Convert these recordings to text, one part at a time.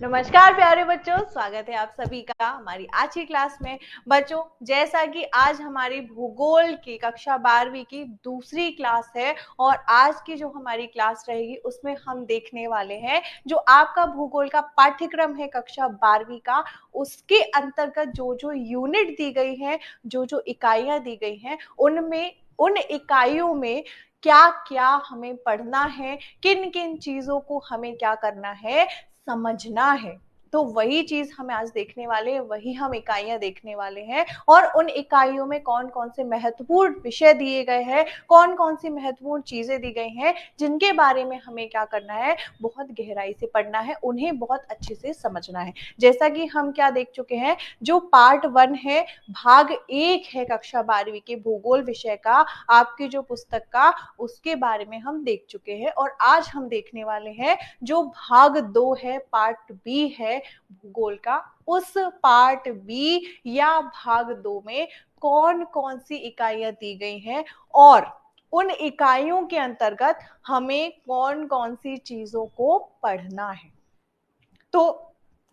नमस्कार प्यारे बच्चों, स्वागत है आप सभी का हमारी आज की क्लास में। बच्चों, जैसा कि आज हमारी भूगोल की कक्षा 12वीं की दूसरी क्लास है और आज की जो हमारी क्लास रहेगी उसमें हम देखने वाले हैं जो आपका भूगोल का पाठ्यक्रम है कक्षा 12वीं का, उसके अंतर्गत जो जो यूनिट दी गई है, जो जो इकाइयां दी गई हैं, उनमें उन इकाइयों में क्या क्या हमें पढ़ना है, किन किन चीजों को हमें क्या करना है, समझना है। तो वही चीज हम आज देखने वाले हैं, वही हम इकाइयां देखने वाले हैं और उन इकाइयों में कौन कौन से महत्वपूर्ण विषय दिए गए हैं, कौन कौन सी महत्वपूर्ण चीजें दी गई हैं जिनके बारे में हमें क्या करना है, बहुत गहराई से पढ़ना है, उन्हें बहुत अच्छे से समझना है। जैसा कि हम क्या देख चुके हैं, जो पार्ट 1 है, भाग 1 है कक्षा 12वीं के भूगोल विषय का, आपकी जो पुस्तक का, उसके बारे में हम देख चुके हैं और आज हम देखने वाले हैं जो भाग 2 है, पार्ट बी है भूगोल का। उस पार्ट बी या भाग 2 में कौन कौन सी इकाइयां दी गई हैं और उन इकाइयों के अंतर्गत हमें कौन कौन सी चीजों को पढ़ना है। तो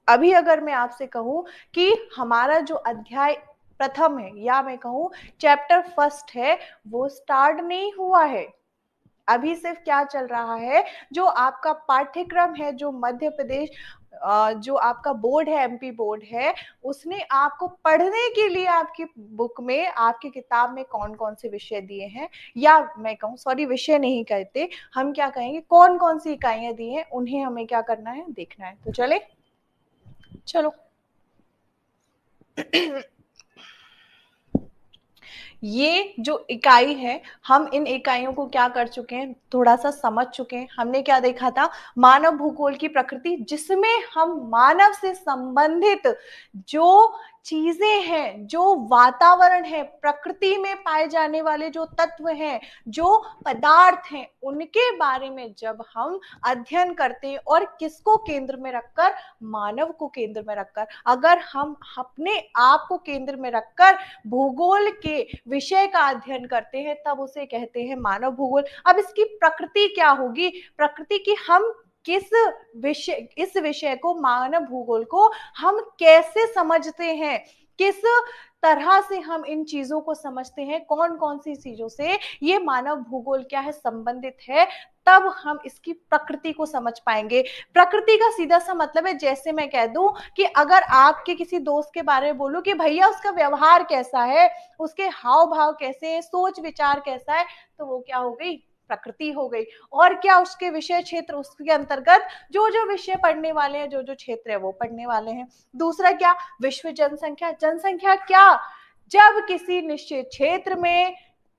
अभी अगर मैं आपसे कहूं कि हमारा जो अध्याय प्रथम है या मैं कहूं चैप्टर फर्स्ट है, वो स्टार्ट नहीं हुआ है। अभी सिर्फ क्या चल रहा है, जो आपका पाठ्यक्रम है, जो मध्य प्रदेश जो आपका बोर्ड है, एमपी बोर्ड है, उसने आपको पढ़ने के लिए आपकी बुक में, आपकी किताब में कौन कौन से विषय दिए हैं, या मैं कहूँ सॉरी विषय नहीं कहते, हम क्या कहेंगे, कौन कौन सी इकाइयां दी हैं, उन्हें हमें क्या करना है, देखना है। तो चलो ये जो इकाई है, हम इन इकाइयों को क्या कर चुके हैं, थोड़ा सा समझ चुके हैं। हमने क्या देखा था, मानव भूगोल की प्रकृति, जिसमें हम मानव से संबंधित जो चीजें हैं, जो वातावरण है, प्रकृति में पाए जाने वाले जो तत्व हैं, जो पदार्थ हैं, उनके बारे में जब हम अध्ययन करते हैं और किसको केंद्र में रखकर, मानव को केंद्र में रखकर, अगर हम अपने आप को केंद्र में रखकर भूगोल के विषय का अध्ययन करते हैं, तब उसे कहते हैं मानव भूगोल। अब इसकी प्रकृति क्या होगी, प्रकृति की हम किस विषय, इस विषय को, मानव भूगोल को हम कैसे समझते हैं, किस तरह से हम इन चीजों को समझते हैं, कौन कौन सी चीजों से ये मानव भूगोल क्या है, संबंधित है, तब हम इसकी प्रकृति को समझ पाएंगे। प्रकृति का सीधा सा मतलब है, जैसे मैं कह दूं कि अगर आपके किसी दोस्त के बारे में बोलूं कि भैया उसका व्यवहार कैसा है, उसके हाव भाव कैसे हैं, सोच विचार कैसा है, तो वो क्या हो गई, प्रकृति हो गई। और क्या, उसके विषय क्षेत्र, उसके अंतर्गत जो जो विषय पढ़ने वाले हैं, जो जो क्षेत्र है वो पढ़ने वाले हैं। दूसरा क्या, विश्व जनसंख्या। जनसंख्या क्या, जब किसी निश्चित क्षेत्र में,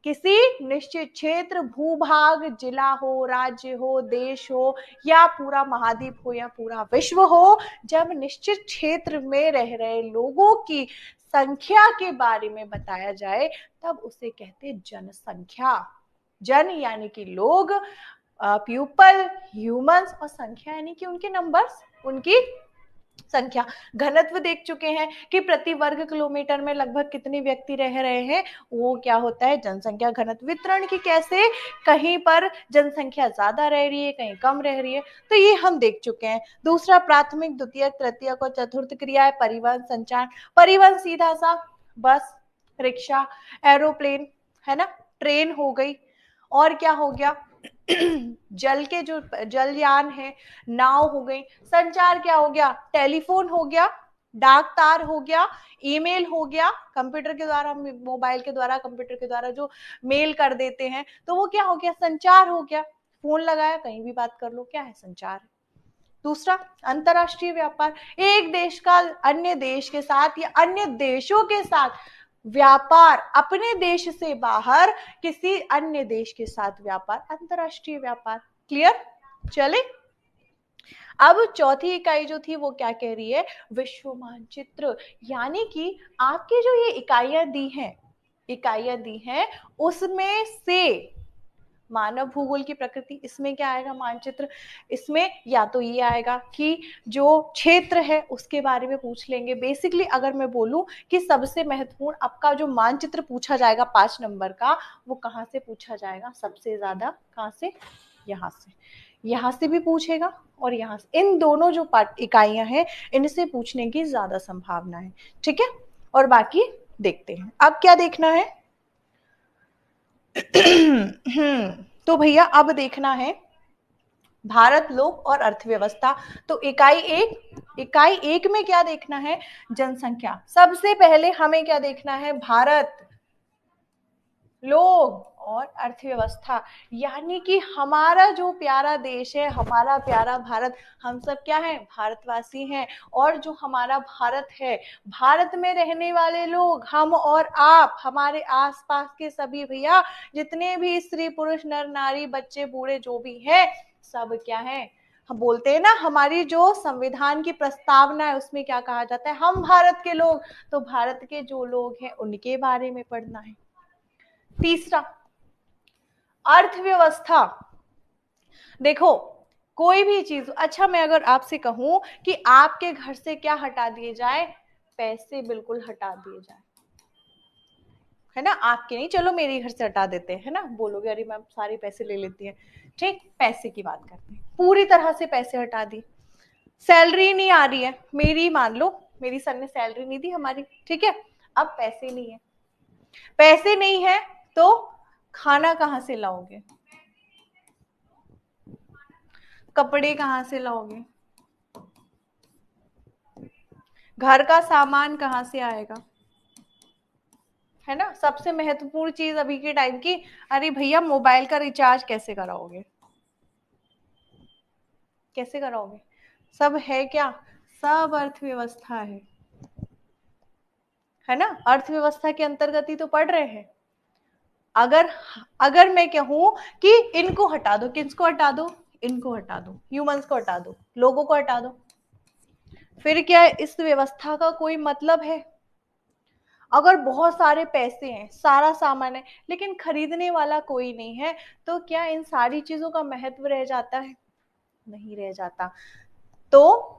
किसी निश्चित क्षेत्र, भूभाग, जिला हो, राज्य हो, देश हो, या पूरा महाद्वीप हो, या पूरा विश्व हो, जब निश्चित क्षेत्र में रह रहे लोगों की संख्या के बारे में बताया जाए, तब उसे कहते हैं जनसंख्या। जन यानी कि लोग, पीपल, ह्यूमंस, और संख्या यानी कि उनके नंबर्स, उनकी संख्या। घनत्व देख चुके हैं कि प्रति वर्ग किलोमीटर में लगभग कितने व्यक्ति रह रहे हैं, वो क्या होता है, जनसंख्या घनत्व। वितरण की कैसे, कहीं पर जनसंख्या ज्यादा रह रही है, कहीं कम रह रही है, तो ये हम देख चुके हैं। दूसरा, प्राथमिक, द्वितीयक, तृतीयक और चतुर्थ क्रिया है, परिवहन, संचार। परिवहन सीधा सा बस, रिक्शा, एरोप्लेन, है ना, ट्रेन हो गई। और क्या हो गया, जल के जो जलयान है, नाव हो गई। संचार क्या हो गया, टेलीफोन हो गया, डाक तार हो गया, ईमेल हो गया, कंप्यूटर के द्वारा, मोबाइल के द्वारा, कंप्यूटर के द्वारा जो मेल कर देते हैं, तो वो क्या हो गया, संचार हो गया। फोन लगाया, कहीं भी बात कर लो, क्या है, संचार। दूसरा, अंतरराष्ट्रीय व्यापार, एक देश का अन्य देश के साथ या अन्य देशों के साथ व्यापार, अपने देश से बाहर किसी अन्य देश के साथ व्यापार, अंतरराष्ट्रीय व्यापार। क्लियर, चले। अब चौथी इकाई जो थी वो क्या कह रही है, विश्व मानचित्र। यानी कि आपकी जो ये इकाइयां दी हैं उसमें से मानव भूगोल की प्रकृति, इसमें क्या आएगा, मानचित्र। इसमें या तो ये आएगा कि जो क्षेत्र है उसके बारे में पूछ लेंगे। बेसिकली अगर मैं बोलूं कि सबसे महत्वपूर्ण आपका जो मानचित्र पूछा जाएगा 5 नंबर का, वो कहाँ से पूछा जाएगा, सबसे ज्यादा कहाँ से, यहाँ से। यहाँ से भी पूछेगा और यहाँ से, इन दोनों जो इकाइयां हैं इनसे पूछने की ज्यादा संभावना है। ठीक है, और बाकी देखते हैं। अब क्या देखना है? तो भैया अब देखना है भारत, लोक और अर्थव्यवस्था। तो इकाई एक में क्या देखना है? जनसंख्या। सबसे पहले हमें क्या देखना है? भारत, लोग और अर्थव्यवस्था। यानी कि हमारा जो प्यारा देश है, हमारा प्यारा भारत, हम सब क्या है? भारतवासी हैं। और जो हमारा भारत है, भारत में रहने वाले लोग, हम और आप, हमारे आसपास के सभी भैया, जितने भी स्त्री पुरुष नर नारी बच्चे बूढ़े जो भी हैं, सब क्या है? हम बोलते हैं ना, हमारी जो संविधान की प्रस्तावना है उसमें क्या कहा जाता है? हम भारत के लोग। तो भारत के जो लोग हैं उनके बारे में पढ़ना है। तीसरा, अर्थव्यवस्था। देखो, कोई भी चीज, अच्छा मैं अगर आपसे कहूं कि आपके घर से क्या हटा दिए जाए? पैसे बिल्कुल हटा दिए जाए, है ना? आपके नहीं, चलो मेरे घर से हटा देते हैं, है ना? बोलोगे अरे मैम सारे पैसे ले लेती है। ठीक, पैसे की बात करते हैं, पूरी तरह से पैसे हटा दिए। सैलरी नहीं आ रही है मेरी, मान लो मेरी सर ने सैलरी नहीं दी हमारी, ठीक है? अब पैसे नहीं है, पैसे नहीं है तो खाना कहां से लाओगे? कपड़े कहां से लाओगे? घर का सामान कहां से आएगा? है ना? सबसे महत्वपूर्ण चीज अभी के टाइम की, अरे भैया मोबाइल का रिचार्ज कैसे कराओगे? कैसे कराओगे? सब है क्या? सब अर्थव्यवस्था है ना? अर्थव्यवस्था के अंतर्गत ही तो पढ़ रहे हैं। अगर अगर मैं कहूं कि इनको हटा दो, किसको हटा दो? इनको हटा दो, ह्यूमंस को हटा दो, लोगों को हटा दो, फिर क्या इस व्यवस्था का कोई मतलब है? अगर बहुत सारे पैसे हैं, सारा सामान है, लेकिन खरीदने वाला कोई नहीं है, तो क्या इन सारी चीजों का महत्व रह जाता है? नहीं रह जाता। तो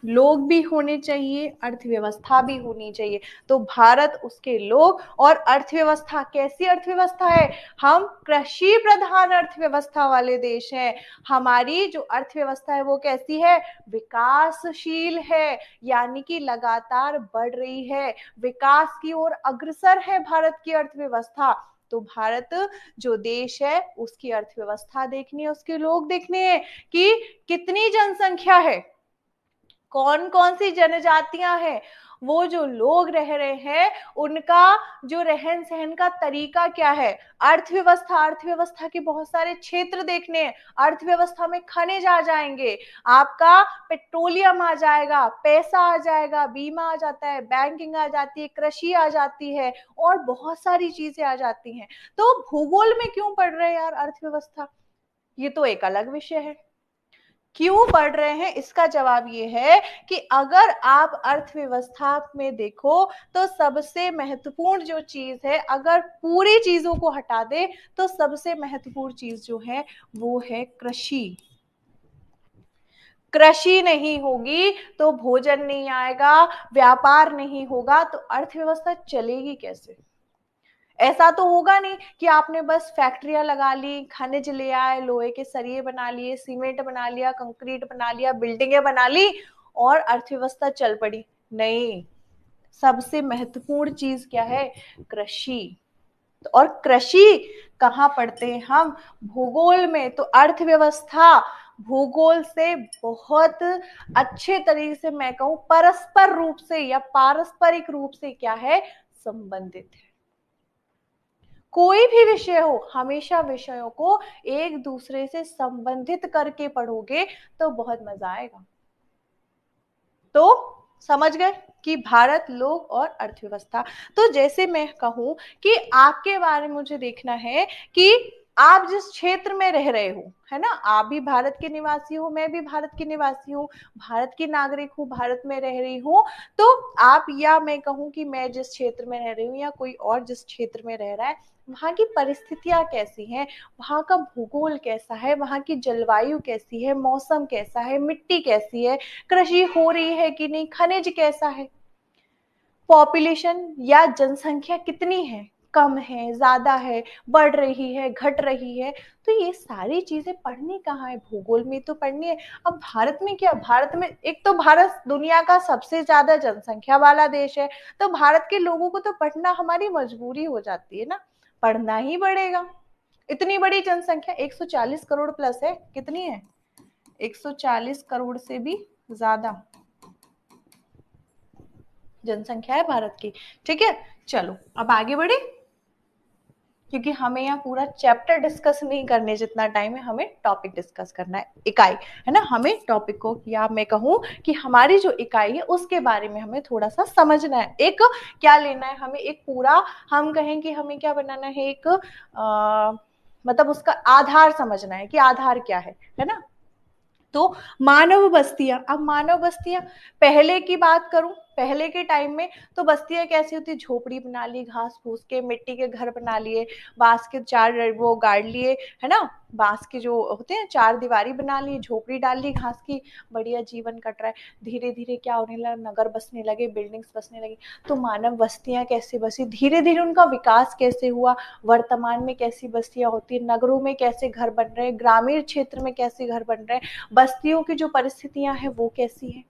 लोग भी होने चाहिए, अर्थव्यवस्था भी होनी चाहिए। तो भारत, उसके लोग और अर्थव्यवस्था, कैसी अर्थव्यवस्था है? हम कृषि प्रधान अर्थव्यवस्था वाले देश हैं। हमारी जो अर्थव्यवस्था है वो कैसी है? विकासशील है, यानी कि लगातार बढ़ रही है, विकास की ओर अग्रसर है भारत की अर्थव्यवस्था। तो भारत जो देश है उसकी अर्थव्यवस्था देखनी है, उसके लोग देखने हैं कि कितनी जनसंख्या है, कौन कौन सी जनजातियां हैं, वो जो लोग रह रहे हैं उनका जो रहन सहन का तरीका क्या है। अर्थव्यवस्था के बहुत सारे क्षेत्र देखने हैं। अर्थव्यवस्था में खनिज आ जाएंगे, आपका पेट्रोलियम आ जाएगा, पैसा आ जाएगा, बीमा आ जाता है, बैंकिंग आ जाती है, कृषि आ जाती है, और बहुत सारी चीजें आ जाती हैं। तो भूगोल में क्यों पढ़ रहे हैं यार अर्थव्यवस्था? ये तो एक अलग विषय है। क्यों बढ़ रहे हैं, इसका जवाब ये है कि अगर आप अर्थव्यवस्था में देखो तो सबसे महत्वपूर्ण जो चीज है, अगर पूरी चीजों को हटा दे तो सबसे महत्वपूर्ण चीज जो है वो है कृषि। कृषि नहीं होगी तो भोजन नहीं आएगा, व्यापार नहीं होगा तो अर्थव्यवस्था चलेगी कैसे? ऐसा तो होगा नहीं कि आपने बस फैक्ट्रियां लगा ली, खनिज ले आए, लोहे के सरिये बना लिए, सीमेंट बना लिया, कंक्रीट बना लिया, बिल्डिंगें बना ली और अर्थव्यवस्था चल पड़ी। नहीं, सबसे महत्वपूर्ण चीज क्या है? कृषि। और कृषि कहाँ पढ़ते हैं हम? भूगोल में। तो अर्थव्यवस्था भूगोल से बहुत अच्छे तरीके से, मैं कहूं परस्पर रूप से या पारस्परिक रूप से क्या है? संबंधित है। कोई भी विषय हो, हमेशा विषयों को एक दूसरे से संबंधित करके पढ़ोगे तो बहुत मजा आएगा। तो समझ गए कि भारत, लोग और अर्थव्यवस्था। तो जैसे मैं कहूं कि आपके बारे में मुझे देखना है कि आप जिस क्षेत्र में रह रहे हो, है ना? आप भी भारत के निवासी हो, मैं भी भारत की निवासी हूँ, भारत की नागरिक हूँ, भारत में रह रही हूँ। तो आप, या मैं कहूँ कि मैं जिस क्षेत्र में रह रही हूँ या कोई और जिस क्षेत्र में रह रहा है, वहां की परिस्थितियां कैसी हैं, वहां का भूगोल कैसा है, वहां की जलवायु कैसी है, मौसम कैसा है, मिट्टी कैसी है, कृषि हो रही है कि नहीं, खनिज कैसा है, पॉपुलेशन या जनसंख्या कितनी है, कम है, ज्यादा है, बढ़ रही है, घट रही है, तो ये सारी चीजें पढ़नी कहाँ है, भूगोल में तो पढ़नी है। अब भारत में क्या, भारत में एक तो भारत दुनिया का सबसे ज्यादा जनसंख्या वाला देश है, तो भारत के लोगों को तो पढ़ना हमारी मजबूरी हो जाती है ना, पढ़ना ही पड़ेगा। इतनी बड़ी जनसंख्या 140 करोड़ प्लस है, कितनी है, 140 करोड़ से भी ज्यादा जनसंख्या है भारत की। ठीक है, चलो अब आगे बढ़े, क्योंकि हमें यहाँ पूरा चैप्टर डिस्कस नहीं करने जितना टाइम है, हमें टॉपिक डिस्कस करना है, इकाई है ना, हमें टॉपिक को, या मैं कहूँ कि हमारी जो इकाई है उसके बारे में हमें थोड़ा सा समझना है, एक क्या लेना है हमें, एक पूरा, हम कहें कि हमें क्या बनाना है, एक मतलब उसका आधार समझना है कि आधार क्या है ना। तो मानव बस्तियां, अब मानव बस्तियां, पहले की बात करूं, पहले के टाइम में तो बस्तियां कैसी होती, झोपड़ी बना ली, घास फूस के, मिट्टी के घर बना लिए, बांस के चार वो गाड़ लिए, है ना, बांस के जो होते हैं चार दीवारी बना ली, झोपड़ी डाल ली घास की, बढ़िया जीवन कट रहा है। धीरे धीरे क्या होने लगा, नगर बसने लगे, बिल्डिंग्स बसने लगी, तो मानव बस्तियां कैसे बसी, धीरे धीरे उनका विकास कैसे हुआ, वर्तमान में कैसी बस्तियां होती है, नगरों में कैसे घर बन रहे हैं, ग्रामीण क्षेत्र में कैसे घर बन रहे हैं, बस्तियों की जो परिस्थितियां हैं वो कैसी है,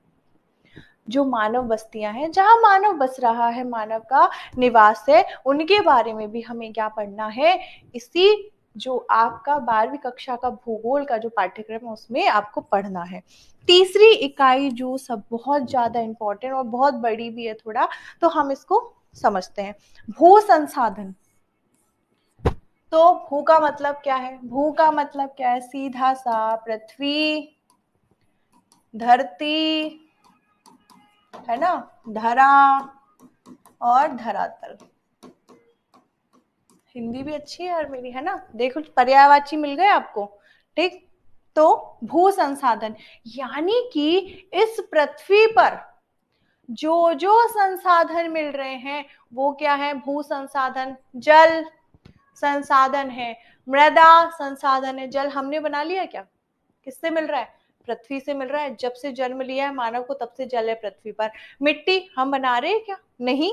जो मानव बस्तियां हैं, जहां मानव बस रहा है, मानव का निवास है, उनके बारे में भी हमें क्या पढ़ना है, इसी जो आपका 12वीं कक्षा का भूगोल का जो पाठ्यक्रम है उसमें आपको पढ़ना है। तीसरी इकाई जो सब बहुत ज्यादा इंपॉर्टेंट और बहुत बड़ी भी है थोड़ा, तो हम इसको समझते हैं, भू संसाधन। तो भू का मतलब क्या है, भू का मतलब क्या है, सीधा सा पृथ्वी, धरती, है ना, धरा और धरातल। हिंदी भी अच्छी है यार मेरी, है ना, देखो पर्यायवाची मिल गए आपको। ठीक, तो भू संसाधन यानी कि इस पृथ्वी पर जो जो संसाधन मिल रहे हैं वो क्या है, भू संसाधन, जल संसाधन है, मृदा संसाधन है, जल हमने बना लिया क्या, किससे मिल रहा है, पृथ्वी से मिल रहा है, जब से जन्म लिया है मानव को तब से जल है पृथ्वी पर। मिट्टी हम बना रहे हैं क्या, नहीं।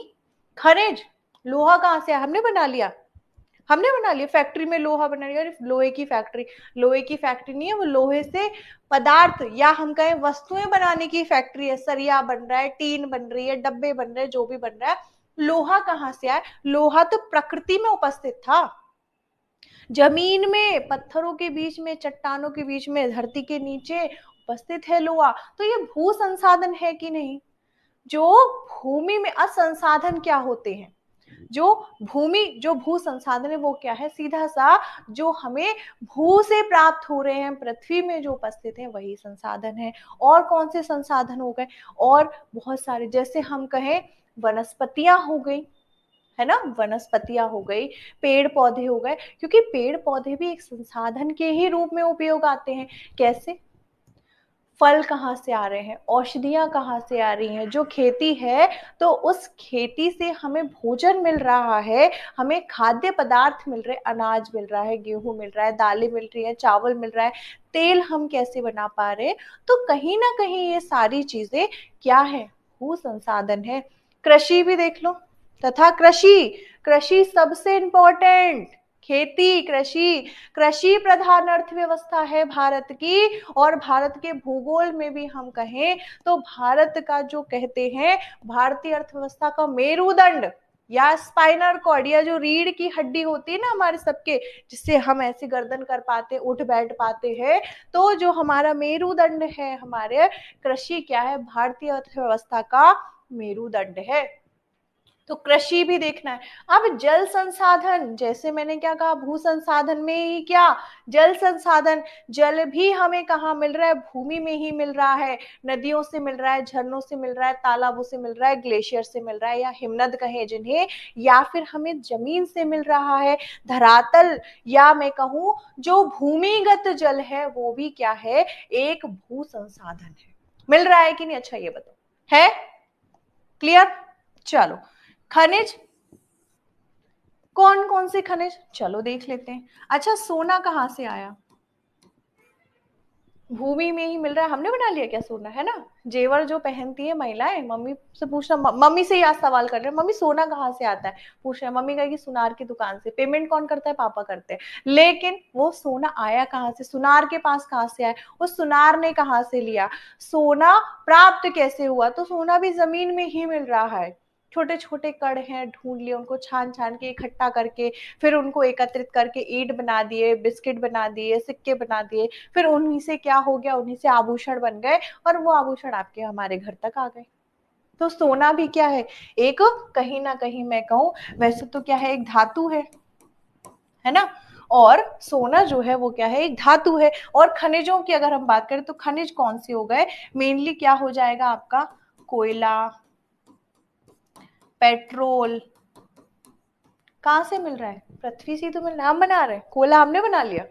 खनिज, लोहा कहाँ से, हमने बना लिया, हमने बना लिया, फैक्ट्री में लोहा बना लिया, लोहे की फैक्ट्री, लोहे की फैक्ट्री नहीं है वो, लोहे से पदार्थ या हम कहें वस्तुएं बनाने की फैक्ट्री है, सरिया बन रहा है, टीन बन रही है, डब्बे बन रहे हैं, जो भी बन रहा है। लोहा कहाँ से आया, लोहा तो प्रकृति में उपस्थित था, जमीन में, पत्थरों के बीच में, चट्टानों के बीच में, धरती के नीचे उपस्थित है लोहा, तो ये भू संसाधन है कि नहीं। जो भूमि में असंसाधन क्या होते हैं, जो भूमि, जो भू संसाधन है वो क्या है, सीधा सा जो हमें भू से प्राप्त हो रहे हैं, पृथ्वी में जो उपस्थित है वही संसाधन है। और कौन से संसाधन हो गए, और बहुत सारे, जैसे हम कहें वनस्पतियां हो गई, है ना, वनस्पतियां हो गई, पेड़ पौधे हो गए, क्योंकि पेड़ पौधे भी एक संसाधन के ही रूप में उपयोग आते हैं। कैसे, फल कहाँ से आ रहे हैं, औषधियां कहाँ से आ रही हैं, जो खेती है तो उस खेती से हमें भोजन मिल रहा है, हमें खाद्य पदार्थ मिल रहे, अनाज मिल रहा है, गेहूं मिल रहा है, दालें मिल रही है, चावल मिल रहा है, तेल हम कैसे बना पा रहे हैं, तो कहीं ना कहीं ये सारी चीजें क्या है, भू संसाधन है। कृषि भी देख लो, तथा कृषि, कृषि सबसे इंपॉर्टेंट, खेती, कृषि, कृषि प्रधान अर्थव्यवस्था है भारत की, और भारत के भूगोल में भी हम कहें तो भारत का जो कहते हैं भारतीय अर्थव्यवस्था का मेरुदंड या स्पाइनल कॉर्ड, या जो रीढ़ की हड्डी होती है ना हमारे सबके, जिससे हम ऐसे गर्दन कर पाते, उठ बैठ पाते हैं, तो जो हमारा मेरुदंड है, हमारे कृषि क्या है, भारतीय अर्थव्यवस्था का मेरुदंड है। तो कृषि भी देखना है। अब जल संसाधन, जैसे मैंने क्या कहा, भू संसाधन में ही क्या, जल संसाधन, जल भी हमें कहाँ मिल रहा है, भूमि में ही मिल रहा है, नदियों से मिल रहा है, झरनों से मिल रहा है, तालाबों से मिल रहा है, ग्लेशियर से मिल रहा है, या हिमनद कहें जिन्हें, या फिर हमें जमीन से मिल रहा है, धरातल, या मैं कहूँ जो भूमिगत जल है वो भी क्या है, एक भू संसाधन है। मिल रहा है कि नहीं, अच्छा ये बताओ, है क्लियर। चलो, खनिज, कौन कौन से खनिज, चलो देख लेते हैं। अच्छा, सोना कहां से आया, भूमि में ही मिल रहा है, हमने बना लिया क्या सोना, है ना। जेवर जो पहनती है महिलाएं, मम्मी से पूछना, मम्मी से ही आज सवाल कर रहे हैं, मम्मी सोना कहाँ से आता है, पूछ रहे हैं, मम्मी कहेगी सुनार की दुकान से। पेमेंट कौन करता है, पापा करते हैं। लेकिन वो सोना आया कहाँ से, सुनार के पास कहाँ से आया, वो सुनार ने कहाँ से लिया, सोना प्राप्त कैसे हुआ, तो सोना भी जमीन में ही मिल रहा है। छोटे छोटे कण हैं, ढूंढ लिए उनको, छान छान के इकट्ठा करके, फिर उनको एकत्रित करके ईंट बना दिए, बिस्किट बना दिए, सिक्के बना दिए, फिर उन्हीं से क्या हो गया, उन्हीं से आभूषण बन गए, और वो आभूषण आपके हमारे घर तक आ गए। तो सोना भी क्या है, एक, कहीं ना कहीं मैं कहूं, वैसे तो क्या है, एक धातु है ना। और सोना जो है वो क्या है, एक धातु है। और खनिजों की अगर हम बात करें तो खनिज कौन से हो गए, मेनली क्या हो जाएगा आपका, कोयला, पेट्रोल। कहाँ से मिल रहा है, पृथ्वी से तो मिल रहा है, हम बना रहे हैं, कोयला हमने बना लिया।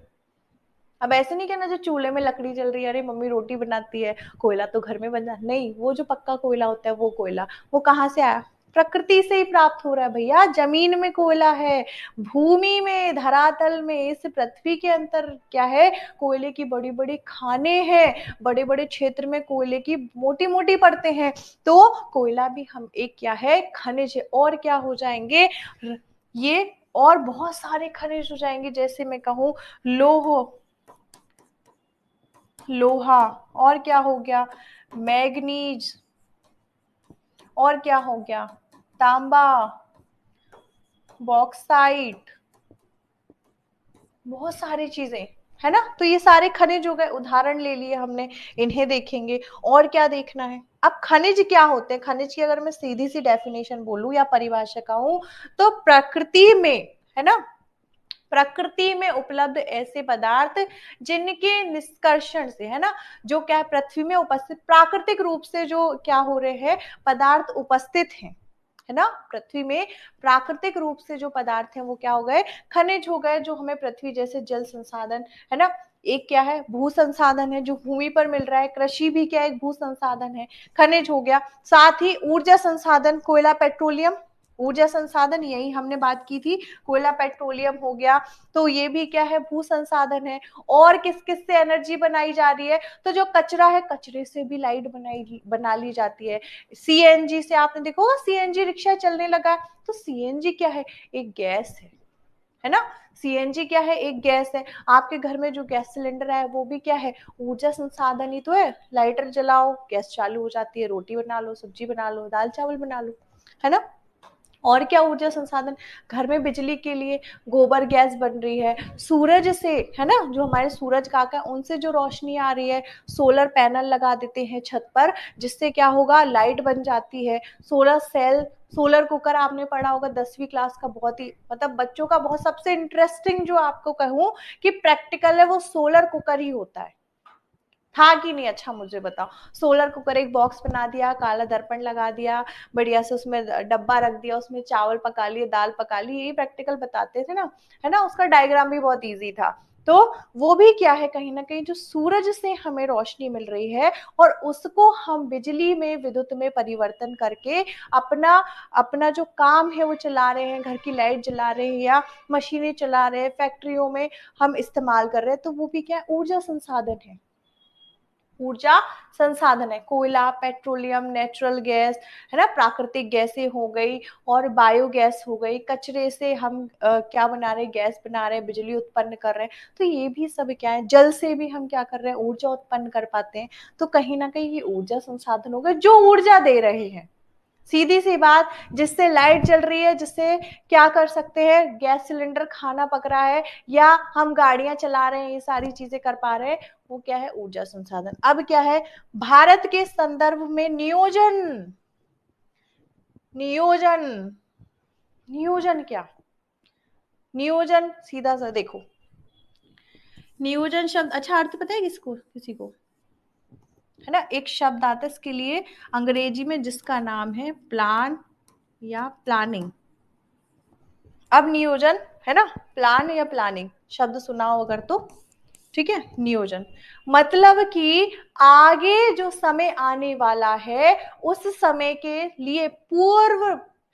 अब ऐसे नहीं कहना जो चूल्हे में लकड़ी जल रही है, अरे मम्मी रोटी बनाती है, कोयला तो घर में बन जा, नहीं, वो जो पक्का कोयला होता है वो कोयला, वो कहाँ से आया, प्रकृति से ही प्राप्त हो रहा है भैया। जमीन में कोयला है, भूमि में, धरातल में, इस पृथ्वी के अंदर क्या है, कोयले की बड़ी बड़ी खाने हैं, बड़े बड़े क्षेत्र में कोयले की मोटी मोटी परतें हैं। तो कोयला भी हम एक क्या है, खनिज है। और क्या हो जाएंगे ये, और बहुत सारे खनिज हो जाएंगे, जैसे मैं कहूँ लोह, लोहा, और क्या हो गया, मैग्नीज, और क्या हो गया, तांबा, बॉक्साइट, बहुत सारी चीजें, है ना। तो ये सारे खनिज हो गए, उदाहरण ले लिए हमने, इन्हें देखेंगे। और क्या देखना है, अब खनिज क्या होते हैं, खनिज की अगर मैं सीधी सी डेफिनेशन बोलूं या परिभाषा कहूं, तो प्रकृति में, है ना, प्रकृति में उपलब्ध ऐसे पदार्थ जिनके निष्कर्षण से, है ना, जो क्या है, पृथ्वी में उपस्थित प्राकृतिक रूप से जो क्या हो रहे हैं, पदार्थ उपस्थित हैं, है ना, पृथ्वी में प्राकृतिक रूप से जो पदार्थ हैं वो क्या हो गए, खनिज हो गए, जो हमें पृथ्वी जैसे जल संसाधन, है ना, एक क्या है, भू संसाधन है जो भूमि पर मिल रहा है, कृषि भी क्या एक भू संसाधन है, खनिज हो गया। साथ ही ऊर्जा संसाधन, कोयला, पेट्रोलियम, ऊर्जा संसाधन, यही हमने बात की थी, कोयला पेट्रोलियम हो गया, तो ये भी क्या है, भू संसाधन है। और किस किस से एनर्जी बनाई जा रही है, तो जो कचरा है, कचरे से भी लाइट बना ली जाती है। सीएनजी से, आपने देखा होगा सीएनजी रिक्शा चलने लगा है, तो सीएनजी क्या है, एक गैस है ना। सीएनजी क्या है, एक गैस है। आपके घर में जो गैस सिलेंडर है वो भी क्या है, ऊर्जा संसाधन ही तो है। लाइटर जलाओ, गैस चालू हो जाती है, रोटी बना लो, सब्जी बना लो, दाल चावल बना लो, है ना। और क्या ऊर्जा संसाधन, घर में बिजली के लिए गोबर गैस बन रही है, सूरज से, है ना, जो हमारे सूरज काका उनसे जो रोशनी आ रही है, सोलर पैनल लगा देते हैं छत पर, जिससे क्या होगा, लाइट बन जाती है। सोलर सेल, सोलर कुकर, आपने पढ़ा होगा 10वीं क्लास का, बहुत ही मतलब बच्चों का बहुत सबसे इंटरेस्टिंग जो आपको कहूं कि प्रैक्टिकल है, वो सोलर कुकर ही होता है। था कि नहीं, अच्छा मुझे बताओ। सोलर कुकर, एक बॉक्स बना दिया, काला दर्पण लगा दिया, बढ़िया से उसमें डब्बा रख दिया, उसमें चावल पका लिए, दाल पका ली, यही प्रैक्टिकल बताते थे ना, है ना। उसका डायग्राम भी बहुत इजी था। तो वो भी क्या है, कहीं ना कहीं जो सूरज से हमें रोशनी मिल रही है, और उसको हम बिजली में, विद्युत में परिवर्तन करके अपना अपना जो काम है वो चला रहे हैं, घर की लाइट जला रहे हैं या मशीनें चला रहे हैं, फैक्ट्रियों में हम इस्तेमाल कर रहे हैं, तो वो भी क्या है, ऊर्जा संसाधन है, ऊर्जा संसाधन है। कोयला, पेट्रोलियम, नेचुरल गैस, है ना, प्राकृतिक गैसें हो गई, और बायोगैस हो गई, कचरे से हम क्या बना रहे हैं, गैस बना रहे हैं, बिजली उत्पन्न कर रहे हैं। तो ये भी सब क्या है, जल से भी हम क्या कर रहे हैं, ऊर्जा उत्पन्न कर पाते हैं। तो कहीं ना कहीं ये ऊर्जा संसाधन हो गए जो ऊर्जा दे रहे हैं, सीधी सी बात। जिससे लाइट जल रही है, जिससे क्या कर सकते हैं, गैस सिलेंडर, खाना पक रहा है, या हम गाड़ियां चला रहे हैं, ये सारी चीजें कर पा रहे हैं, वो क्या है, ऊर्जा संसाधन। अब क्या है, भारत के संदर्भ में नियोजन, नियोजन, नियोजन क्या, नियोजन सीधा सा देखो, नियोजन शब्द, अच्छा अर्थ पता है किसको, किसी को, है ना, एक शब्द आता है इसके लिए अंग्रेजी में, जिसका नाम है प्लान या प्लानिंग। अब नियोजन, है ना, प्लान या प्लानिंग शब्द सुना हो अगर तो, ठीक है, नियोजन मतलब कि आगे जो समय आने वाला है, उस समय के लिए पूर्व,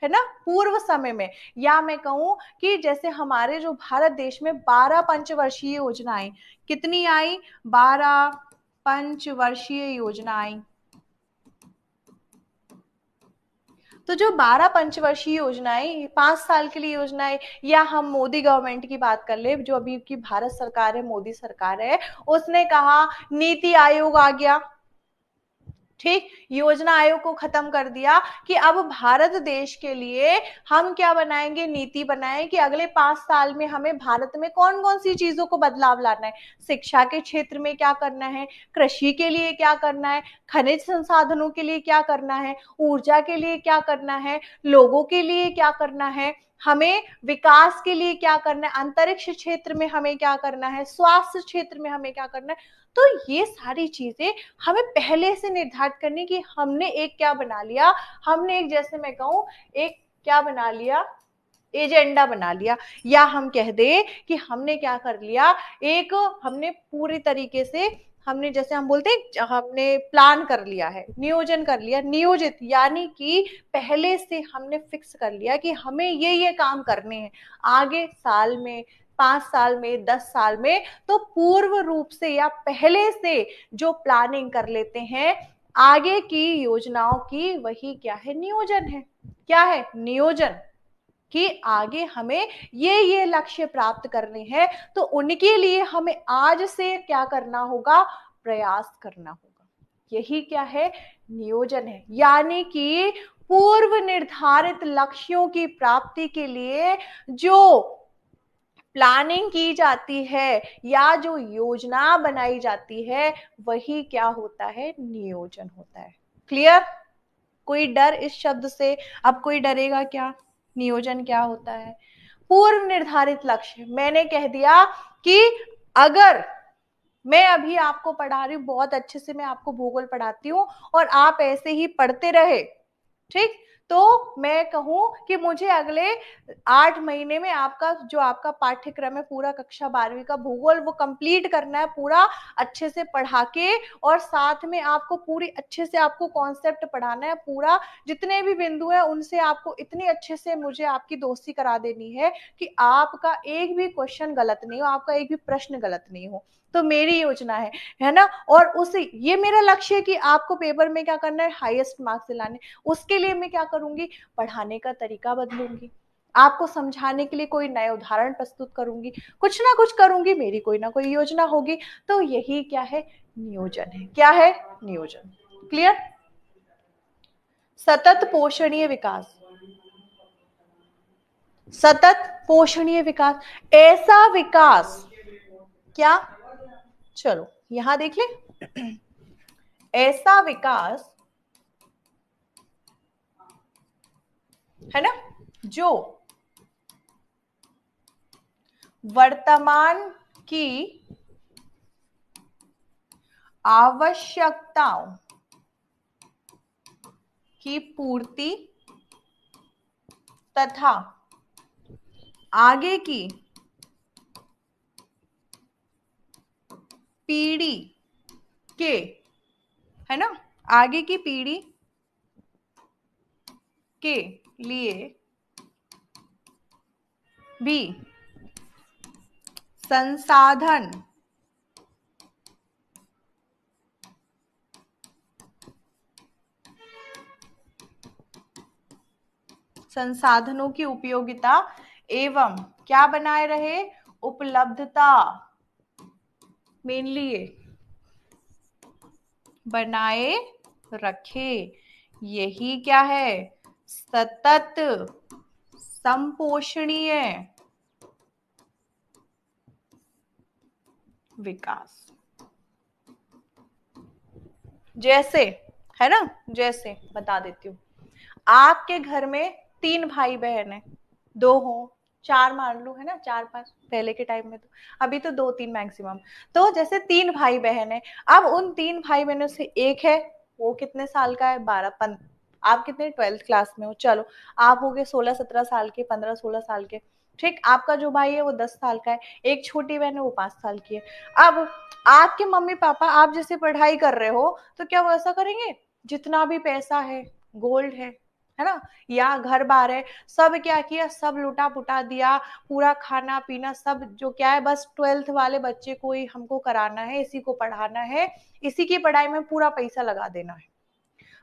है ना, पूर्व समय में, या मैं कहूं कि जैसे हमारे जो भारत देश में 12 पंचवर्षीय योजनाएं कितनी आई, 12, पंचवर्षीय योजना आई। तो जो 12 पंचवर्षीय योजनाएं, 5 साल के लिए योजनाएं, या हम मोदी गवर्नमेंट की बात कर ले, जो अभी की भारत सरकार है, मोदी सरकार है, उसने कहा नीति आयोग आ गया, ठीक, योजना आयोग को खत्म कर दिया कि अब भारत देश के लिए हम क्या बनाएंगे, नीति बनाएं कि अगले 5 साल में हमें भारत में कौन कौन सी चीजों को बदलाव लाना है, शिक्षा के क्षेत्र में क्या करना है, कृषि के लिए क्या करना है, खनिज संसाधनों के लिए क्या करना है, ऊर्जा के लिए क्या करना है, लोगों के लिए क्या करना है, हमें विकास के लिए क्या करना है, अंतरिक्ष क्षेत्र में हमें क्या करना है, स्वास्थ्य क्षेत्र में हमें क्या करना है। तो ये सारी चीजें हमें पहले से निर्धारित करनी कि हमने एक क्या बना लिया, हमने एक, जैसे मैं कहूं, एक क्या बना लिया, एजेंडा बना लिया, या हम कह दे कि हमने क्या कर लिया, एक हमने पूरी तरीके से, हमने जैसे हम बोलते हैं हमने प्लान कर लिया है, नियोजन कर लिया, नियोजित यानी कि पहले से हमने फिक्स कर लिया कि हमें ये काम करने हैं आगे साल में, 5 साल में, 10 साल में। तो पूर्व रूप से या पहले से जो प्लानिंग कर लेते हैं आगे की योजनाओं की, वही क्या है, नियोजन है। क्या है, नियोजन, कि आगे हमें ये लक्ष्य प्राप्त करने हैं, तो उनके लिए हमें आज से क्या करना होगा, प्रयास करना होगा। यही क्या है, नियोजन है। यानी कि पूर्व निर्धारित लक्ष्यों की प्राप्ति के लिए जो प्लानिंग की जाती है या जो योजना बनाई जाती है, वही क्या होता है, नियोजन होता है। क्लियर? कोई डर इस शब्द से? अब कोई डरेगा क्या? नियोजन क्या होता है? पूर्व निर्धारित लक्ष्य, मैंने कह दिया कि अगर मैं अभी आपको पढ़ा रही हूँ, बहुत अच्छे से मैं आपको भूगोल पढ़ाती हूँ और आप ऐसे ही पढ़ते रहे, ठीक, तो मैं कहूं कि मुझे अगले 8 महीने में आपका जो आपका पाठ्यक्रम है पूरा, कक्षा 12वीं का भूगोल, वो कंप्लीट करना है पूरा अच्छे से पढ़ा के, और साथ में आपको पूरी अच्छे से आपको कॉन्सेप्ट पढ़ाना है पूरा, जितने भी बिंदु है उनसे आपको इतनी अच्छे से मुझे आपकी दोस्ती करा देनी है कि आपका एक भी क्वेश्चन गलत नहीं हो, आपका एक भी प्रश्न गलत नहीं हो। तो मेरी योजना है ना, और उस ये मेरा लक्ष्य है कि आपको पेपर में क्या करना है, हाईएस्ट मार्क्स दिलाने। उसके लिए मैं क्या करूंगी, पढ़ाने का तरीका बदलूंगी, आपको समझाने के लिए कोई नए उदाहरण प्रस्तुत करूंगी, कुछ ना कुछ करूंगी, मेरी कोई ना कोई योजना होगी। तो यही क्या है, नियोजन है। क्या है, नियोजन। क्लियर? सतत पोषणीय विकास, सतत पोषणीय विकास, ऐसा विकास, क्या, चलो यहां देख ले, ऐसा विकास है ना, जो वर्तमान की आवश्यकताओं की पूर्ति तथा आगे की पीढ़ी के, है ना, आगे की पीढ़ी के लिए भी संसाधन संसाधनों की उपयोगिता एवं क्या बनाए रहे, उपलब्धता, मेनली ये बनाए रखे। यही क्या है, सतत संपोषणीय विकास। जैसे, है ना, जैसे बता देती हूँ, आपके घर में 3 भाई बहन है, 2 हो, 4 मान लो, है ना, 4 5 पहले के टाइम में, तो अभी तो 2 3 मैक्सिमम। तो जैसे 3 भाई बहन है, अब उन 3 भाई बहनों से एक है, वो कितने साल का है, 12 आप कितने 12th क्लास में हो, चलो आप हो गए 16 17 साल के, 15 16 साल के, ठीक, आपका जो भाई है वो 10 साल का है, एक छोटी बहन है वो 5 साल की है। अब आपके मम्मी पापा आप जैसे पढ़ाई कर रहे हो, तो क्या वो ऐसा करेंगे, जितना भी पैसा है, गोल्ड है, है ना, या घर बार है, सब क्या किया, सब लुटा पुटा दिया, पूरा खाना पीना सब, जो क्या है, बस 12th वाले बच्चे को ही हमको कराना है, इसी को पढ़ाना है, इसी की पढ़ाई में पूरा पैसा लगा देना है,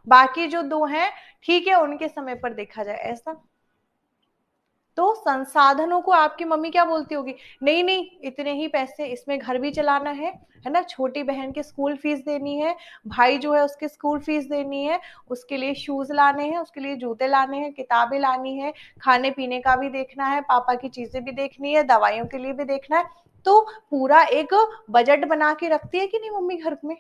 बाकी जो दो हैं ठीक है उनके समय पर देखा जाए, ऐसा। तो संसाधनों को आपकी मम्मी क्या बोलती होगी, नहीं नहीं इतने ही पैसे, इसमें घर भी चलाना है ना, छोटी बहन की स्कूल फीस देनी है, भाई जो है उसकी स्कूल फीस देनी है, उसके लिए शूज लाने हैं, उसके लिए जूते लाने हैं, किताबें लानी है, खाने पीने का भी देखना है, पापा की चीजें भी देखनी है, दवाइयों के लिए भी देखना है। तो पूरा एक बजट बना के रखती है कि नहीं मम्मी घर में।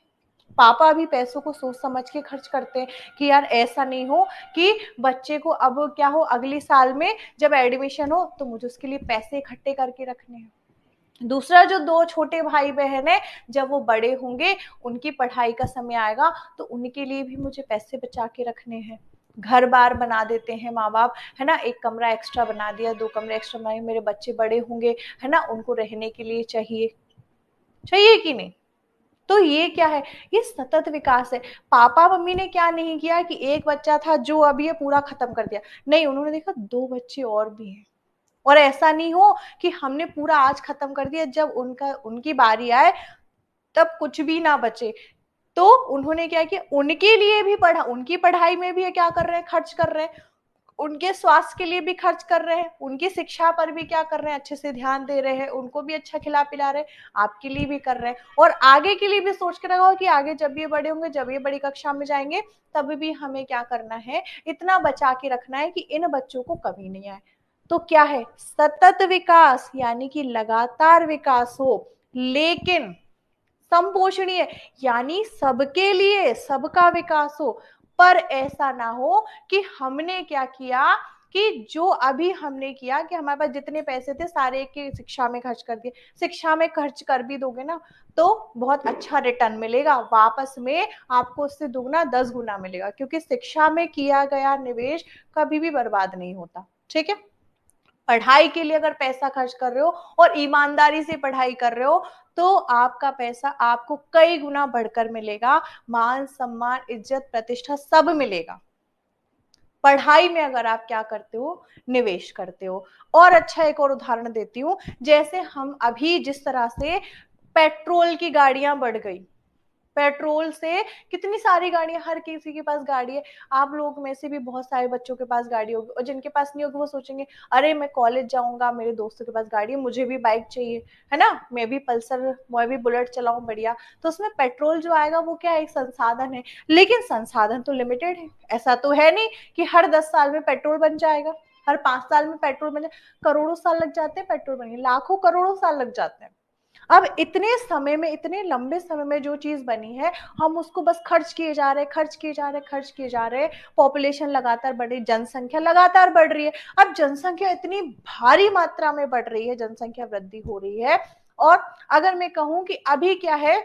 पापा भी पैसों को सोच समझ के खर्च करते हैं कि यार ऐसा नहीं हो कि बच्चे को अब क्या हो, अगले साल में जब एडमिशन हो तो मुझे उसके लिए पैसे इकट्ठे करके रखने हैं। दूसरा, जो दो छोटे भाई बहन है, जब वो बड़े होंगे, उनकी पढ़ाई का समय आएगा तो उनके लिए भी मुझे पैसे बचा के रखने हैं। घर बार बना देते हैं माँ बाप, है ना, एक कमरा एक्स्ट्रा बना दिया, दो कमरे एक्स्ट्रा बनाए, मेरे बच्चे बड़े होंगे, है ना, उनको रहने के लिए चाहिए, चाहिए कि नहीं। तो ये क्या है, ये सतत विकास है। पापा मम्मी ने क्या नहीं किया कि एक बच्चा था जो अभी ये पूरा खत्म कर दिया, नहीं, उन्होंने देखा दो बच्चे और भी हैं, और ऐसा नहीं हो कि हमने पूरा आज खत्म कर दिया, जब उनका उनकी बारी आए तब कुछ भी ना बचे। तो उन्होंने क्या किया, उनके लिए भी पढ़ा, उनकी पढ़ाई में भी क्या कर रहे हैं, खर्च कर रहे हैं, उनके स्वास्थ्य के लिए भी खर्च कर रहे हैं, उनकी शिक्षा पर भी क्या कर रहे हैं, अच्छे से ध्यान दे रहे हैं, उनको भी अच्छा खिला पिला रहे हैं, आपके लिए भी कर रहे हैं, और आगे के लिए भी सोच के रखा हो कि आगे जब ये बड़े होंगे, जब ये बड़ी कक्षा में जाएंगे, तब भी हमें क्या करना है, इतना बचा के रखना है कि इन बच्चों को कभी नहीं आए। तो क्या है, सतत विकास, यानी कि लगातार विकास हो, लेकिन संपोषणीय, यानी सबके लिए सबका विकास हो। पर ऐसा ना हो कि हमने क्या किया, कि जो अभी हमने किया कि हमारे पास जितने पैसे थे सारे की शिक्षा में खर्च कर दिए। शिक्षा में खर्च कर भी दोगे ना तो बहुत अच्छा रिटर्न मिलेगा वापस में, आपको उससे दुगना 10 गुना मिलेगा, क्योंकि शिक्षा में किया गया निवेश कभी भी बर्बाद नहीं होता। ठीक है, पढ़ाई के लिए अगर पैसा खर्च कर रहे हो और ईमानदारी से पढ़ाई कर रहे हो, तो आपका पैसा आपको कई गुना बढ़कर मिलेगा, मान सम्मान इज्जत प्रतिष्ठा सब मिलेगा। पढ़ाई में अगर आप क्या करते हो, निवेश करते हो। और अच्छा एक और उदाहरण देती हूँ, जैसे हम अभी जिस तरह से पेट्रोल की गाड़ियां बढ़ गई, पेट्रोल से कितनी सारी गाड़ियां, हर किसी के पास गाड़ी है, आप लोग में से भी बहुत सारे बच्चों के पास गाड़ी होगी, और जिनके पास नहीं होगी वो सोचेंगे अरे मैं कॉलेज जाऊंगा, मेरे दोस्तों के पास गाड़ी है, मुझे भी बाइक चाहिए, है ना, मैं भी पल्सर, मैं भी बुलेट चलाऊं बढ़िया। तो उसमें पेट्रोल जो आएगा वो क्या है, एक संसाधन है, लेकिन संसाधन तो लिमिटेड है। ऐसा तो है नहीं कि हर 10 साल में पेट्रोल बन जाएगा, हर 5 साल में पेट्रोल बन जाए, करोड़ों साल लग जाते हैं पेट्रोल बनने, लाखों करोड़ों साल लग जाते हैं। अब इतने समय में, इतने लंबे समय में जो चीज बनी है, हम उसको बस खर्च किए जा रहे हैं, खर्च किए जा रहे हैं, खर्च किए जा रहे हैं। पॉपुलेशन लगातार बढ़ रही, जनसंख्या लगातार बढ़ रही है। अब जनसंख्या इतनी भारी मात्रा में बढ़ रही है, जनसंख्या वृद्धि हो रही है, और अगर मैं कहूं कि अभी क्या है,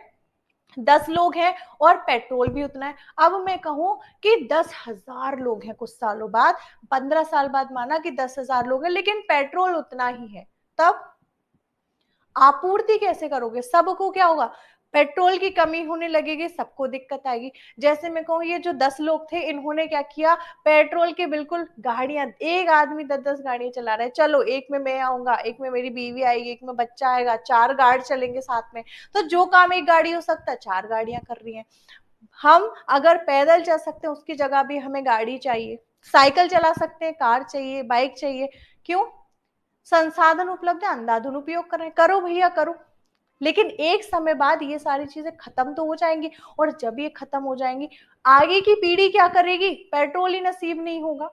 10 लोग हैं और पेट्रोल भी उतना है, अब मैं कहूं कि 10,000 लोग हैं कुछ सालों बाद, 15 साल बाद माना कि 10,000 लोग हैं, लेकिन पेट्रोल उतना ही है, तब आपूर्ति कैसे करोगे, सबको क्या होगा, पेट्रोल की कमी होने लगेगी, सबको दिक्कत आएगी। जैसे मैं कहूँ ये जो 10 लोग थे, इन्होंने क्या किया, पेट्रोल के बिल्कुल गाड़ियां, एक आदमी 10-10 गाड़ियां चला रहा है, चलो एक में मैं आऊंगा, एक में मेरी बीवी आएगी, एक में बच्चा आएगा, 4 गार्ड चलेंगे साथ में, तो जो काम एक गाड़ी हो सकता है 4 गाड़ियां कर रही हैं। हम अगर पैदल चल सकते हैं उसकी जगह भी हमें गाड़ी चाहिए, साइकिल चला सकते हैं, कार चाहिए, बाइक चाहिए, क्यों, संसाधन उपलब्ध है, अंधाधुन उपयोग कर रहे हैं, करो भैया करो। लेकिन एक समय बाद ये सारी चीजें खत्म तो हो जाएंगी, और जब ये खत्म हो जाएंगी, आगे की पीढ़ी क्या करेगी, पेट्रोल ही नसीब नहीं होगा।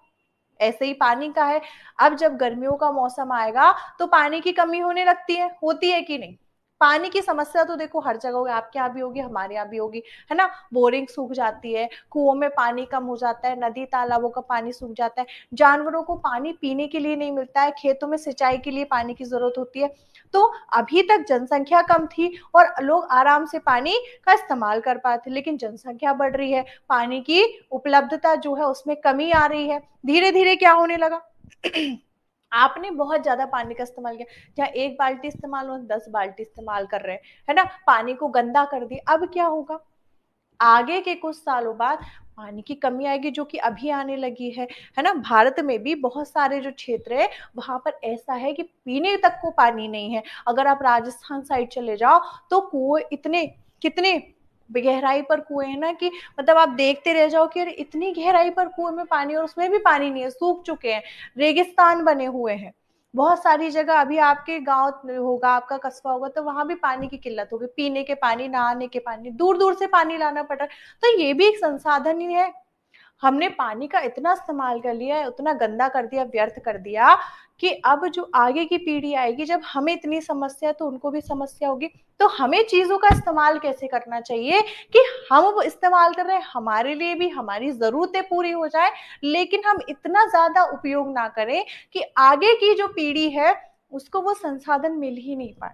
ऐसे ही पानी का है, अब जब गर्मियों का मौसम आएगा तो पानी की कमी होने लगती है, होती है कि नहीं। पानी की समस्या तो देखो हर जगह होगी, आपके यहाँ भी होगी, हमारे यहाँ भी होगी, है ना, बोरिंग सूख जाती है, कुओं में पानी कम हो जाता है, नदी तालाबों का पानी सूख जाता है, जानवरों को पानी पीने के लिए नहीं मिलता है, खेतों में सिंचाई के लिए पानी की जरूरत होती है। तो अभी तक जनसंख्या कम थी और लोग आराम से पानी का इस्तेमाल कर पाते, लेकिन जनसंख्या बढ़ रही है, पानी की उपलब्धता जो है उसमें कमी आ रही है, धीरे धीरे क्या होने लगा आपने बहुत ज्यादा पानी का इस्तेमाल किया, जहाँ 1 बाल्टी इस्तेमाल हो 10 बाल्टी इस्तेमाल कर रहे हैं, है ना, पानी को गंदा कर दिया। अब क्या होगा, आगे के कुछ सालों बाद पानी की कमी आएगी, जो कि अभी आने लगी है ना। भारत में भी बहुत सारे जो क्षेत्र है वहां पर ऐसा है कि पीने तक को पानी नहीं है। अगर आप राजस्थान साइड चले जाओ तो कुएं इतने, कितने गहराई पर कुएं हैं ना, कि मतलब आप देखते रह जाओ कि अरे इतनी गहराई पर कुएं में पानी, और उसमें भी पानी नहीं है, सूख चुके हैं, रेगिस्तान बने हुए हैं। बहुत सारी जगह, अभी आपके गांव होगा, आपका कस्बा होगा, तो वहां भी पानी की किल्लत होगी, पीने के पानी, नहाने के पानी, दूर दूर से पानी लाना पड़ रहा है। तो ये भी एक संसाधन ही है। हमने पानी का इतना इस्तेमाल कर लिया है, उतना गंदा कर दिया, व्यर्थ कर दिया, कि अब जो आगे की पीढ़ी आएगी, जब हमें इतनी समस्या है तो उनको भी समस्या होगी। तो हमें चीजों का इस्तेमाल कैसे करना चाहिए कि हम वो इस्तेमाल कर रहे हैं, हमारे लिए भी हमारी जरूरतें पूरी हो जाए, लेकिन हम इतना ज्यादा उपयोग ना करें कि आगे की जो पीढ़ी है उसको वो संसाधन मिल ही नहीं पाए।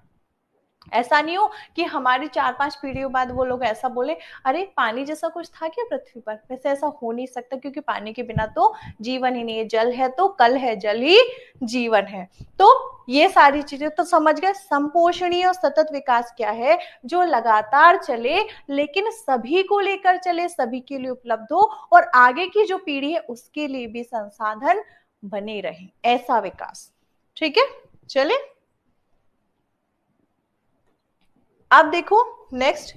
ऐसा नहीं हो कि हमारी 4-5 पीढ़ियों बाद वो लोग ऐसा बोले, अरे पानी जैसा कुछ था क्या पृथ्वी पर। वैसे ऐसा हो नहीं सकता, क्योंकि पानी के बिना तो जीवन ही नहीं है। जल है तो कल है, जल ही जीवन है। तो ये सारी चीजें तो समझ गए। संपोषणीय और सतत विकास क्या है? जो लगातार चले, लेकिन सभी को लेकर चले, सभी के लिए उपलब्ध हो, और आगे की जो पीढ़ी है उसके लिए भी संसाधन बने रहे, ऐसा विकास। ठीक है, चले अब देखो नेक्स्ट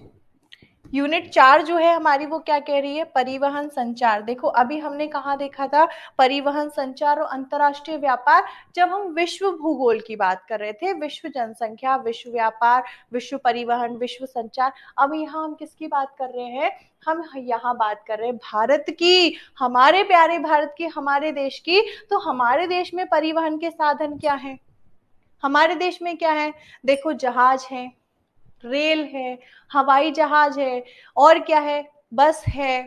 यूनिट 4 जो है हमारी, वो क्या कह रही है? परिवहन संचार। देखो अभी हमने कहा देखा था, परिवहन संचार और अंतरराष्ट्रीय व्यापार, जब हम विश्व भूगोल की बात कर रहे थे, विश्व जनसंख्या, विश्व व्यापार, विश्व परिवहन, विश्व संचार। अब यहाँ हम किसकी बात कर रहे हैं? हम यहाँ बात कर रहे हैं भारत की, हमारे प्यारे भारत की, हमारे देश की। तो हमारे देश में परिवहन के साधन क्या है? हमारे देश में क्या है? देखो जहाज है, रेल है, हवाई जहाज है, और क्या है? बस है,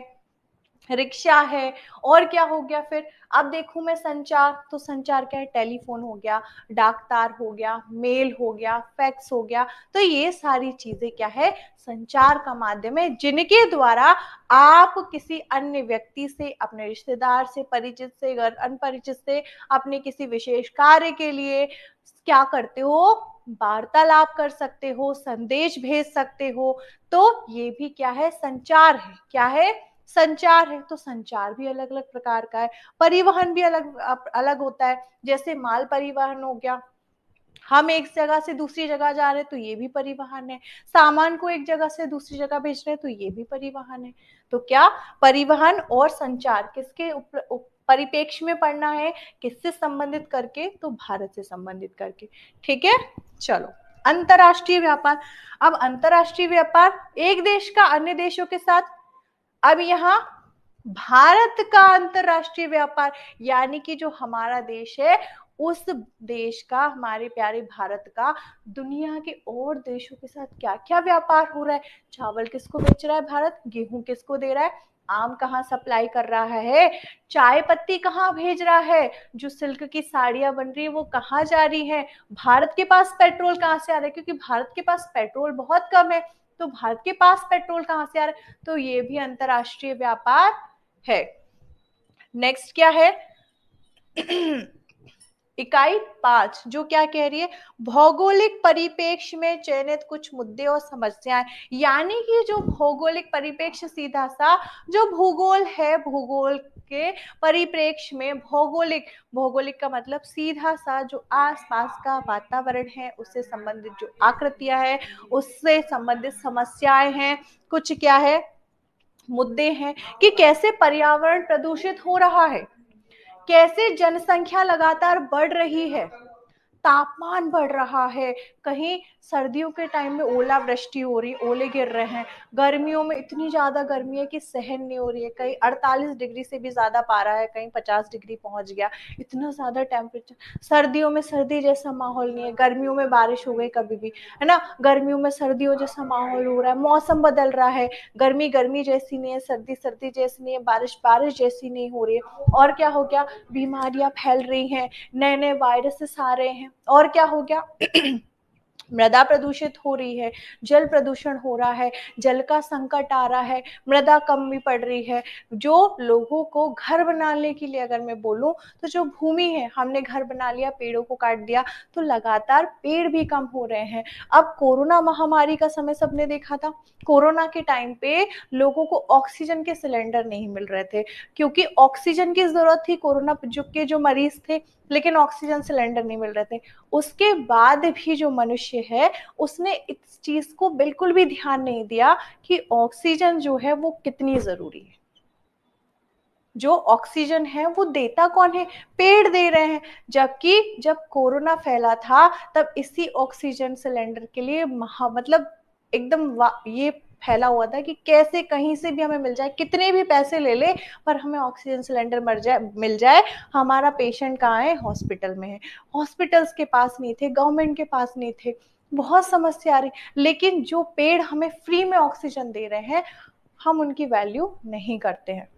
रिक्शा है, और क्या हो गया फिर? अब देखूं मैं संचार, तो संचार क्या है? टेलीफोन हो गया, डाकतार हो गया, मेल हो गया, फैक्स हो गया। तो ये सारी चीजें क्या है? संचार का माध्यम है, जिनके द्वारा आप किसी अन्य व्यक्ति से, अपने रिश्तेदार से, परिचित से, अनपरिचित से, अपने किसी विशेष कार्य के लिए क्या करते हो? वार्तालाप कर सकते हो, संदेश भेज सकते हो। तो ये भी क्या है? संचार है। क्या है? संचार है। तो संचार भी अलग अलग प्रकार का है, परिवहन भी अलग अलग होता है। जैसे माल परिवहन हो गया, हम एक जगह से दूसरी जगह जा रहे हैं तो ये भी परिवहन है। सामान को एक जगह से दूसरी जगह भेज रहे हैं तो ये भी परिवहन है। तो क्या परिवहन और संचार किसके परिपेक्ष में पढ़ना है? किससे संबंधित करके? तो भारत से संबंधित करके। ठीक है, चलो अंतरराष्ट्रीय व्यापार। अब अंतरराष्ट्रीय व्यापार, एक देश का अन्य देशों के साथ। अब यहाँ भारत का अंतरराष्ट्रीय व्यापार, यानी कि जो हमारा देश है, उस देश का, हमारे प्यारे भारत का, दुनिया के और देशों के साथ क्या क्या व्यापार हो रहा है? चावल किसको बेच रहा है भारत? गेहूं किसको दे रहा है? आम कहाँ सप्लाई कर रहा है? चाय पत्ती कहाँ भेज रहा है? जो सिल्क की साड़ियां बन रही है वो कहाँ जा रही है? भारत के पास पेट्रोल कहाँ से आ रहा है? क्योंकि भारत के पास पेट्रोल बहुत कम है, तो भारत के पास पेट्रोल कहाँ से आ रहा है? तो ये भी अंतरराष्ट्रीय व्यापार है। नेक्स्ट क्या है? इकाई 5 जो क्या कह रही है? भौगोलिक परिप्रेक्ष्य में चयनित कुछ मुद्दे और समस्याएं। यानी कि जो भौगोलिक परिप्रेक्ष्य, सीधा सा जो भूगोल है, भूगोल के परिप्रेक्ष्य में, भौगोलिक, भौगोलिक का मतलब सीधा सा जो आसपास का वातावरण है, उससे संबंधित जो आकृतियां हैं, उससे संबंधित समस्याएं हैं, कुछ क्या है? मुद्दे हैं, कि कैसे पर्यावरण प्रदूषित हो रहा है, कैसे जनसंख्या लगातार बढ़ रही है, तापमान बढ़ रहा है, कहीं सर्दियों के टाइम में ओलावृष्टि हो रही, ओले गिर रहे हैं, गर्मियों में इतनी ज्यादा गर्मी है कि सहन नहीं हो रही है, कहीं 48 डिग्री से भी ज्यादा पारा है, कहीं 50 डिग्री पहुंच गया, इतना ज्यादा टेम्परेचर। सर्दियों में सर्दी जैसा माहौल नहीं है, गर्मियों में बारिश हो गई कभी भी, है ना, गर्मियों में सर्दियों जैसा माहौल हो रहा है, मौसम बदल रहा है, गर्मी गर्मी जैसी नहीं है, सर्दी सर्दी जैसी नहीं है, बारिश बारिश जैसी नहीं हो रही है। और क्या हो गया? बीमारियां फैल रही हैं, नए नए वायरसेस आ रहे हैं, और क्या हो गया? मृदा प्रदूषित हो रही है, जल प्रदूषण हो रहा है, जल का संकट आ रहा है, मृदा कमी पड़ रही है। जो लोगों को घर बनाने के लिए अगर मैं बोलूं, तो जो भूमि है, हमने घर बना लिया, पेड़ों को काट दिया, तो लगातार पेड़ भी कम हो रहे हैं। अब कोरोना महामारी का समय सबने देखा था। कोरोना के टाइम पे लोगों को ऑक्सीजन के सिलेंडर नहीं मिल रहे थे, क्योंकि ऑक्सीजन की जरूरत थी कोरोना के जो मरीज थे, लेकिन ऑक्सीजन सिलेंडर नहीं मिल रहे थे। उसके बाद भी जो मनुष्य है, उसने इस चीज को बिल्कुल भी ध्यान नहीं दिया कि ऑक्सीजन जो है वो कितनी जरूरी है। जो ऑक्सीजन है वो देता कौन है? पेड़ दे रहे हैं। जबकि जब कोरोना फैला था, तब इसी ऑक्सीजन सिलेंडर के लिए मतलब एकदम ये फैला हुआ था कि कैसे कहीं से भी हमें मिल जाए, कितने भी पैसे ले ले, पर हमें ऑक्सीजन सिलेंडर मिल जाए। हमारा पेशेंट कहाँ है? हॉस्पिटल में है। हॉस्पिटल्स के पास नहीं थे, गवर्नमेंट के पास नहीं थे। बहुत समस्या आ रही, लेकिन जो पेड़ हमें फ्री में ऑक्सीजन दे रहे हैं, हम उनकी वैल्यू नहीं करते हैं।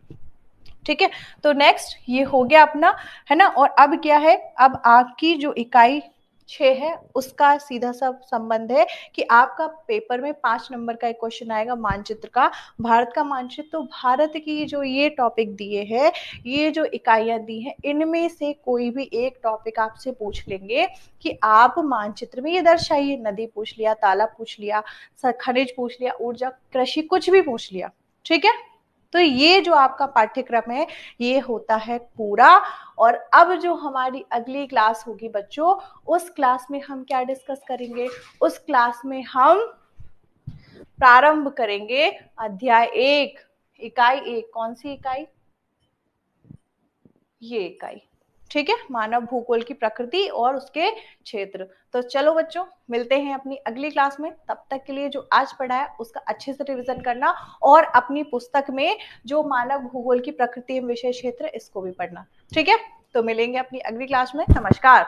ठीक है, तो नेक्स्ट ये हो गया अपना, है ना। और अब क्या है, अब आपकी जो इकाई 6 है, उसका सीधा सा संबंध है कि आपका पेपर में 5 नंबर का एक क्वेश्चन आएगा मानचित्र का, भारत का मानचित्र। तो भारत की जो ये टॉपिक दिए हैं, ये जो इकाइयां दी हैं, इनमें से कोई भी एक टॉपिक आपसे पूछ लेंगे कि आप मानचित्र में ये दर्शाइए। नदी पूछ लिया, तालाब पूछ लिया, खनिज पूछ लिया, ऊर्जा, कृषि, कुछ भी पूछ लिया। ठीक है, तो ये जो आपका पाठ्यक्रम है, ये होता है पूरा। और अब जो हमारी अगली क्लास होगी बच्चों, उस क्लास में हम क्या डिस्कस करेंगे? उस क्लास में हम प्रारंभ करेंगे अध्याय 1, इकाई 1। कौन सी इकाई? ये इकाई। ठीक है, मानव भूगोल की प्रकृति और उसके क्षेत्र। तो चलो बच्चों, मिलते हैं अपनी अगली क्लास में। तब तक के लिए जो आज पढ़ा है उसका अच्छे से रिवीजन करना, और अपनी पुस्तक में जो मानव भूगोल की प्रकृति एवं विषय क्षेत्र, इसको भी पढ़ना। ठीक है, तो मिलेंगे अपनी अगली क्लास में। नमस्कार।